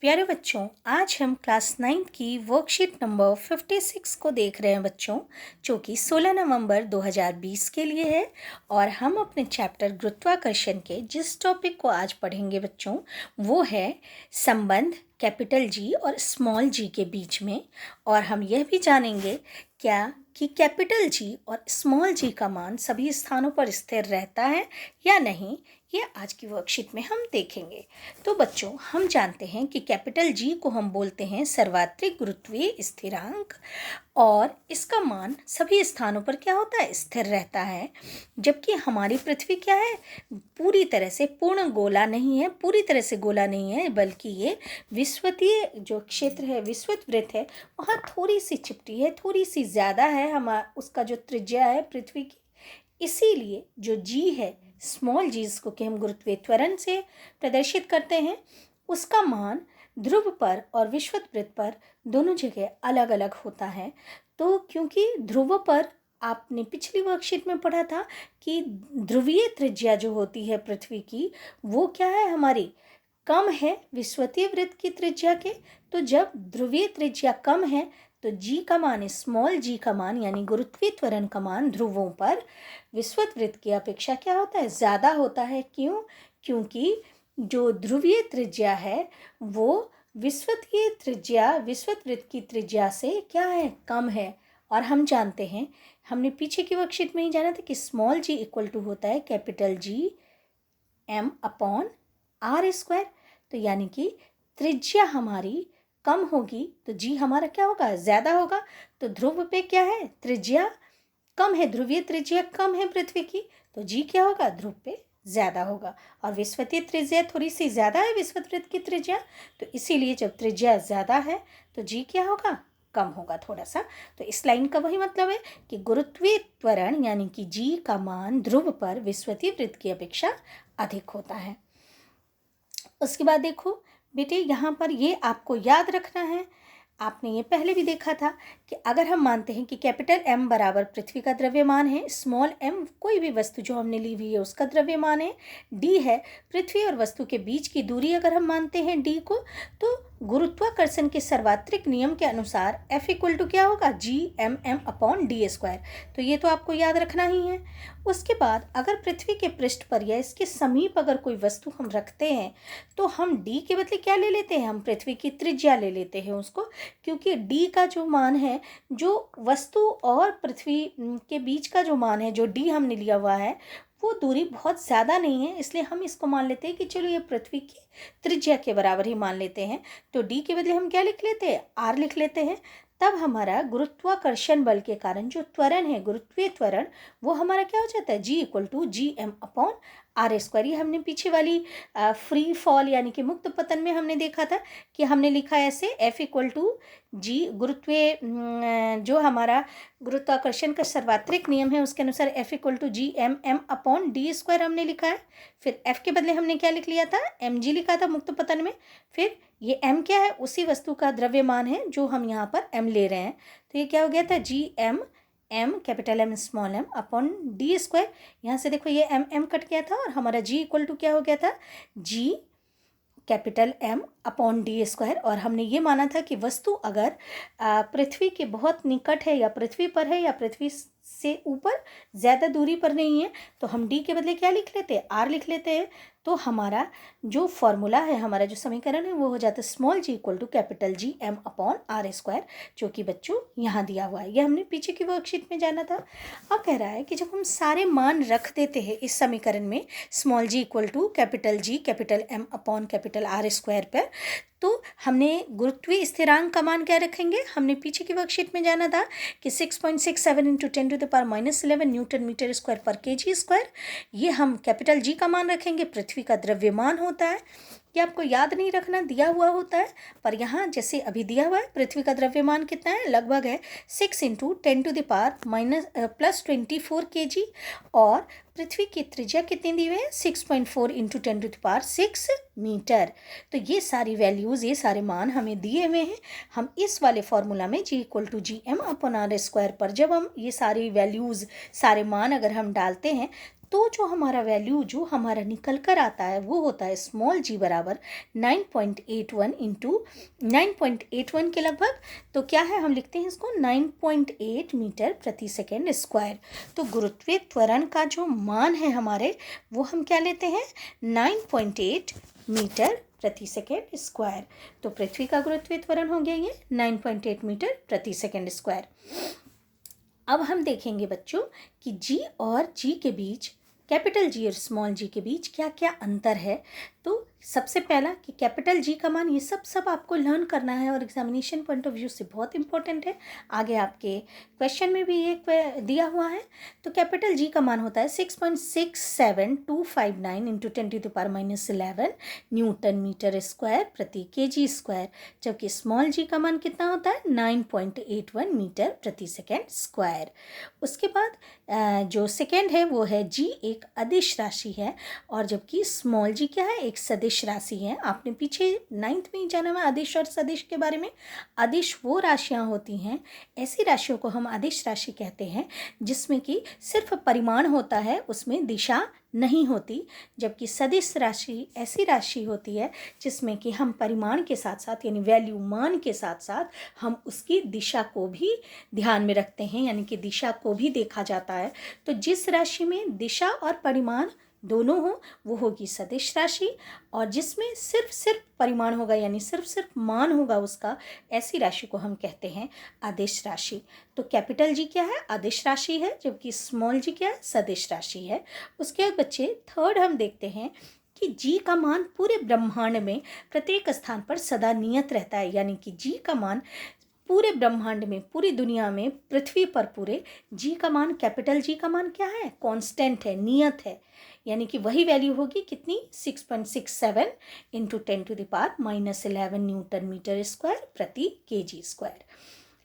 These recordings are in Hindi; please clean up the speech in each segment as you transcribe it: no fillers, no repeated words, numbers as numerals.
प्यारे बच्चों, आज हम क्लास 9 की वर्कशीट नंबर 56 को देख रहे हैं बच्चों, जो कि 16 नवंबर 2020 के लिए है। और हम अपने चैप्टर गुरुत्वाकर्षण के जिस टॉपिक को आज पढ़ेंगे बच्चों, वो है संबंध कैपिटल जी और स्मॉल जी के बीच में। और हम यह भी जानेंगे क्या कि कैपिटल जी और स्मॉल जी का मान सभी स्थानों पर स्थिर रहता है या नहीं, ये आज की वर्कशीट में हम देखेंगे। तो बच्चों, हम जानते हैं कि कैपिटल जी को हम बोलते हैं सर्वात्रिक गुरुत्वीय स्थिरांक, और इसका मान सभी स्थानों पर क्या होता है, स्थिर रहता है। जबकि हमारी पृथ्वी क्या है, पूरी तरह से पूर्ण गोला नहीं है, पूरी तरह से गोला नहीं है, बल्कि ये विषुवतीय जो क्षेत्र है, विषुवत वृत्त है, वहाँ थोड़ी सी चिपटी है, थोड़ी सी ज़्यादा है उसका जो त्रिज्या है पृथ्वी की। इसीलिए जो जी है, स्मॉल जी को कि हम गुरुत्वीय त्वरण से प्रदर्शित करते हैं, उसका ध्रुव ध्रुव पर और विषुवत वृत्त पर दोनों जगह अलग अलग होता है। तो क्योंकि ध्रुव पर आपने पिछली वर्कशीट में पढ़ा था कि ध्रुवीय त्रिज्या जो होती है पृथ्वी की, वो क्या है, हमारी कम है विषुवतीय वृत्त की त्रिज्या के। तो जब ध्रुवीय त्रिज्या कम है तो जी का मान, स्मॉल जी का मान यानी गुरुत्वीय त्वरण का मान ध्रुवों पर विषुवत वृत्त की अपेक्षा क्या होता है, ज़्यादा होता है। क्यों? क्योंकि जो ध्रुवीय त्रिज्या है वो विषुवत वृत्त की त्रिज्या से क्या है, कम है। और हम जानते हैं, हमने पीछे की वर्कशीट में ही जाना था कि स्मॉल जी इक्वल टू होता है capital G M upon R square. तो यानी कि त्रिज्या हमारी कम होगी तो जी हमारा क्या होगा, ज़्यादा होगा। तो ध्रुव पे क्या है, त्रिज्या कम है, ध्रुवीय त्रिज्या कम है पृथ्वी की, तो जी क्या होगा, ध्रुव पे ज़्यादा होगा। और विषुवतीय त्रिज्या थोड़ी सी ज़्यादा है विषुवत वृत्त की त्रिज्या, तो इसीलिए जब त्रिज्या ज़्यादा है तो जी क्या होगा, कम होगा थोड़ा सा। तो इस लाइन का वही मतलब है कि गुरुत्वीय त्वरण यानी कि जी का मान ध्रुव पर विषुवतीय वृत्त की अपेक्षा अधिक होता है। उसके बाद देखो बेटे, यहाँ पर ये आपको याद रखना है, आपने ये पहले भी देखा था कि अगर हम मानते हैं कि कैपिटल एम बराबर पृथ्वी का द्रव्यमान है, स्मॉल एम कोई भी वस्तु जो हमने ली हुई है उसका द्रव्यमान है, डी है पृथ्वी और वस्तु के बीच की दूरी, अगर हम मानते हैं डी को, तो गुरुत्वाकर्षण के सर्वात्रिक नियम के अनुसार एफ इक्वल टू क्या होगा, G M M upon D square. तो ये तो आपको याद रखना ही है। उसके बाद अगर पृथ्वी के पृष्ठ पर या इसके समीप अगर कोई वस्तु हम रखते हैं तो हम डी के बदले क्या ले लेते हैं, हम पृथ्वी की त्रिज्या ले लेते हैं उसको। क्योंकि डी का जो मान है, जो वस्तु और पृथ्वी के बीच का जो मान है, जो डी हमने लिया हुआ है, वो दूरी बहुत ज़्यादा नहीं है, इसलिए हम इसको मान लेते हैं कि चलो ये पृथ्वी की त्रिज्या के बराबर ही मान लेते हैं। तो डी के बदले हम क्या लिख लेते हैं, आर लिख लेते हैं। तब हमारा गुरुत्वाकर्षण बल के कारण जो त्वरण है, गुरुत्वीय त्वरण, वो हमारा क्या हो जाता है, G equal to G M upon R square. ये हमने पीछे वाली फ्री फॉल यानी कि मुक्त पतन में हमने देखा था कि हमने लिखा ऐसे, एफ इक्वल टू जी गुरुत्वीय जो हमारा गुरुत्वाकर्षण का सर्वात्रिक नियम है उसके अनुसार F equal to G M M upon D square हमने लिखा है। फिर एफ के बदले हमने क्या लिख लिया था, एम जी लिखा था मुक्त पतन में। फिर ये m क्या है, उसी वस्तु का द्रव्यमान है जो हम यहाँ पर m ले रहे हैं। तो ये क्या हो गया था, G M M capital M small M upon D square. यहाँ से देखो ये एम एम कट गया था और हमारा जी इक्वल टू क्या हो गया था, G capital M upon D square. और हमने ये माना था कि वस्तु अगर पृथ्वी के बहुत निकट है या पृथ्वी पर है या पृथ्वी से ऊपर ज़्यादा दूरी पर नहीं है तो हम डी के बदले क्या लिख लेते हैं, आर लिख लेते हैं। तो हमारा जो फॉर्मूला है, हमारा जो समीकरण है, वो हो जाता है small G equal to capital G M upon R square, जो कि बच्चों यहाँ दिया हुआ है। ये हमने पीछे की वर्कशीट में जाना था। अब कह रहा है कि जब हम सारे मान रख देते हैं इस समीकरण में, small G equal to capital G capital M upon capital R square पर, तो हमने गुरुत्वीय स्थिरांक का मान क्या रखेंगे, हमने पीछे की वर्कशीट में जाना था कि 6.67 इंटू 10⁻11 न्यूटन मीटर स्क्वायर पर केजी स्क्वायर। ये हम कैपिटल जी का मान रखेंगे, पृथ्वी का द्रव्यमान होता है। ये आपको याद नहीं रखना, दिया हुआ होता है, पर यहाँ जैसे अभी दिया हुआ है पृथ्वी का द्रव्यमान कितना है, लगभग है 6 इंटू 10⁻⁻+24 kg, और पृथ्वी की त्रिज्या कितनी दी हुई है 6.4 इंटू 10⁶ मीटर। तो ये सारी वैल्यूज़, ये सारे मान हमें दिए हुए हैं। हम इस वाले फॉर्मूला में G=GM/r² पर जब हम ये सारी वैल्यूज़, सारे मान अगर हम डालते हैं तो जो हमारा वैल्यू जो हमारा निकल कर आता है वो होता है स्मॉल g बराबर 9.81 इंटू 9.81 के लगभग। तो क्या है, हम लिखते हैं इसको 9.8 मीटर प्रति सेकेंड स्क्वायर। तो गुरुत्वीय त्वरण का जो मान है हमारे, वो हम क्या लेते हैं 9.8 मीटर प्रति सेकेंड स्क्वायर। तो पृथ्वी का गुरुत्वीय त्वरण हो गया ये 9.8 मीटर प्रति सेकेंड स्क्वायर। अब हम देखेंगे बच्चों कि G और G के बीच, कैपिटल G और स्मॉल g के बीच क्या क्या अंतर है। तो सबसे पहला कि कैपिटल G का मान, ये सब आपको लर्न करना है और एग्जामिनेशन पॉइंट ऑफ व्यू से बहुत इंपॉर्टेंट है। आगे आपके क्वेश्चन में भी एक दिया हुआ है। तो कैपिटल G का मान होता है 6.67259 इंटू 10⁻11 न्यूटन मीटर स्क्वायर प्रति kg स्क्वायर, जबकि स्मॉल g का मान कितना होता है 9.81 मीटर प्रति सेकेंड स्क्वायर। उसके बाद जो सेकेंड है वो है G एक अदिश राशि है, और जबकि स्मॉल g क्या है, एक सदिश राशि है। आपने पीछे 9th में ही जाना है अदिश और सदिश के बारे में। अदिश वो राशियां होती हैं, ऐसी राशियों को हम अदिश राशि कहते हैं जिसमें कि सिर्फ परिमाण होता है, उसमें दिशा नहीं होती। जबकि सदिश राशि ऐसी राशि होती है जिसमें कि हम परिमाण के साथ साथ, यानी वैल्यू मान के साथ साथ, हम उसकी दिशा को भी ध्यान में रखते हैं, यानी कि दिशा को भी देखा जाता है। तो जिस राशि में दिशा और परिमाण दोनों हो वो होगी सदिश राशि, और जिसमें सिर्फ परिमाण होगा, यानी सिर्फ मान होगा उसका, ऐसी राशि को हम कहते हैं अदिश राशि। तो कैपिटल G क्या है, अदिश राशि है, जबकि स्मॉल g क्या है, सदिश राशि है। उसके बाद बच्चे थर्ड हम देखते हैं कि G का मान पूरे ब्रह्मांड में प्रत्येक स्थान पर सदा नियत रहता है, यानी कि G का मान पूरे ब्रह्मांड में, पूरी दुनिया में, पृथ्वी पर पूरे G का मान, कैपिटल G का मान क्या है, कांस्टेंट है, नियत है। यानी कि वही वैल्यू होगी कितनी 6.67 इंटू 10⁻11 न्यूटन मीटर स्क्वायर प्रति kg स्क्वायर।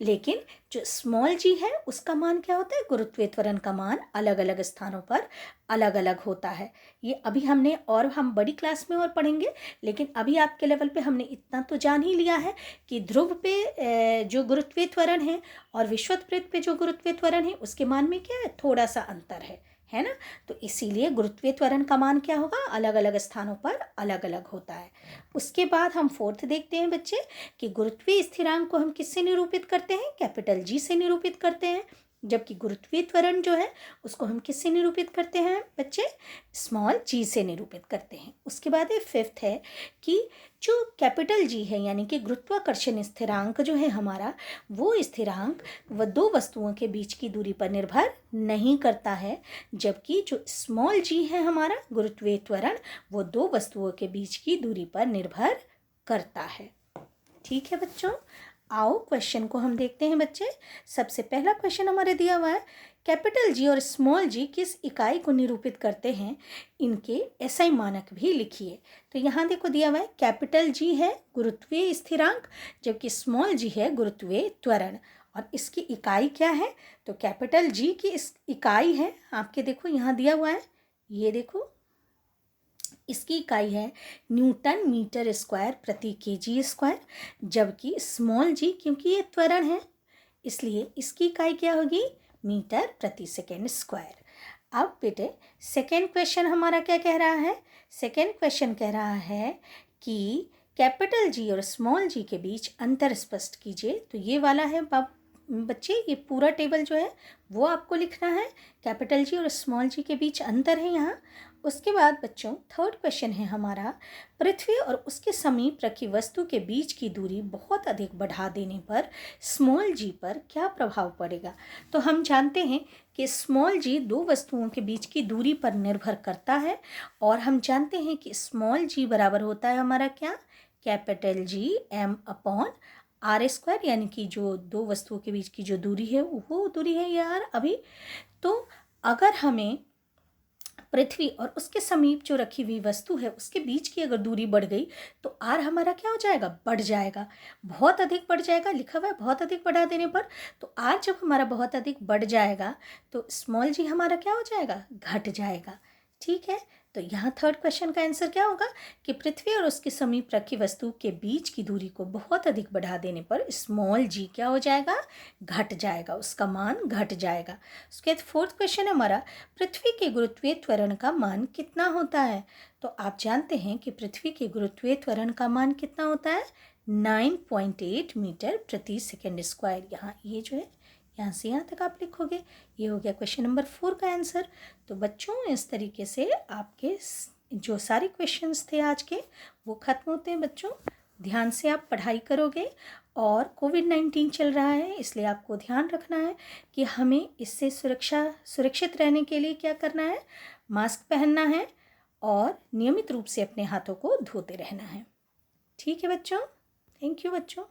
लेकिन जो स्मॉल g है उसका मान क्या होता है, गुरुत्वीय त्वरण का मान अलग अलग स्थानों पर अलग अलग होता है। ये अभी हमने, और हम बड़ी क्लास में और पढ़ेंगे, लेकिन अभी आपके लेवल पे हमने इतना तो जान ही लिया है कि ध्रुव पे जो गुरुत्वीय त्वरण है और विषुववृत्त पे जो गुरुत्वीय त्वरण है उसके मान में क्या है, थोड़ा सा अंतर है ना। तो इसीलिए गुरुत्वीय त्वरण का मान क्या होगा, अलग अलग स्थानों पर अलग अलग होता है। उसके बाद हम फोर्थ देखते हैं बच्चे कि गुरुत्वीय स्थिरांक को हम किससे निरूपित करते हैं, कैपिटल G से निरूपित करते हैं, जबकि गुरुत्वीय त्वरण जो है उसको हम किससे निरूपित करते हैं बच्चे, स्मॉल g से निरूपित करते हैं। उसके बाद फिफ्थ है कि जो कैपिटल G है, यानी कि गुरुत्वाकर्षण स्थिरांक जो है हमारा, वो स्थिरांक वह दो वस्तुओं के बीच की दूरी पर निर्भर नहीं करता है, जबकि जो स्मॉल g है हमारा गुरुत्वीय त्वरण, वो दो वस्तुओं के बीच की दूरी पर निर्भर करता है। ठीक है बच्चों, आओ क्वेश्चन को हम देखते हैं बच्चे। सबसे पहला क्वेश्चन हमारे दिया हुआ है, कैपिटल G और स्मॉल g किस इकाई को निरूपित करते हैं, इनके SI मानक भी लिखिए। तो यहाँ देखो दिया हुआ है, कैपिटल G है गुरुत्वीय स्थिरांक, जबकि स्मॉल g है गुरुत्वीय त्वरण, और इसकी इकाई क्या है, तो कैपिटल G की इस इकाई है, आपके देखो यहाँ दिया हुआ है, ये देखो इसकी इकाई है न्यूटन मीटर स्क्वायर प्रति kg स्क्वायर, जबकि स्मॉल g, क्योंकि ये त्वरण है इसलिए इसकी इकाई क्या होगी, मीटर प्रति सेकेंड स्क्वायर। अब बेटे सेकेंड क्वेश्चन हमारा क्या कह रहा है, सेकेंड क्वेश्चन कह रहा है कि कैपिटल G और स्मॉल g के बीच अंतर स्पष्ट कीजिए। तो ये वाला है बच्चे, ये पूरा टेबल जो है वो आपको लिखना है, कैपिटल G और स्मॉल g के बीच अंतर है यहाँ। उसके बाद बच्चों थर्ड क्वेश्चन है हमारा, पृथ्वी और उसके समीप रखी वस्तु के बीच की दूरी बहुत अधिक बढ़ा देने पर स्मॉल g पर क्या प्रभाव पड़ेगा। तो हम जानते हैं कि स्मॉल g दो वस्तुओं के बीच की दूरी पर निर्भर करता है, और हम जानते हैं कि स्मॉल g बराबर होता है हमारा क्या, कैपिटल G m/r², यानी कि जो दो वस्तुओं के बीच की जो दूरी है वो दूरी है यार अभी। तो अगर हमें पृथ्वी और उसके समीप जो रखी हुई वस्तु है उसके बीच की अगर दूरी बढ़ गई तो आर हमारा क्या हो जाएगा, बढ़ जाएगा, बहुत अधिक बढ़ जाएगा, लिखा हुआ है बहुत अधिक बढ़ा देने पर। तो आर जब हमारा बहुत अधिक बढ़ जाएगा तो स्मॉल जी हमारा क्या हो जाएगा, घट जाएगा। ठीक है, तो यहाँ थर्ड क्वेश्चन का आंसर क्या होगा कि पृथ्वी और उसके समीप रखी वस्तु के बीच की दूरी को बहुत अधिक बढ़ा देने पर स्मॉल जी क्या हो जाएगा, घट जाएगा, उसका मान घट जाएगा। उसके बाद फोर्थ क्वेश्चन है हमारा, पृथ्वी के गुरुत्वीय त्वरण का मान कितना होता है। तो आप जानते हैं कि पृथ्वी के गुरुत्वीय त्वरण का मान कितना होता है, 9.8 मीटर प्रति सेकेंड स्क्वायर। यहाँ ये जो है यहाँ से यहाँ तक आप लिखोगे। ये हो गया क्वेश्चन नंबर 4 का आंसर। तो बच्चों इस तरीके से आपके जो सारे क्वेश्चंस थे आज के वो खत्म होते हैं। बच्चों ध्यान से आप पढ़ाई करोगे और कोविड-19 चल रहा है इसलिए आपको ध्यान रखना है कि हमें इससे सुरक्षित रहने के लिए क्या करना है, मास्क पहनना है और नियमित रूप से अपने हाथों को धोते रहना है। ठीक है बच्चों, थैंक यू बच्चों।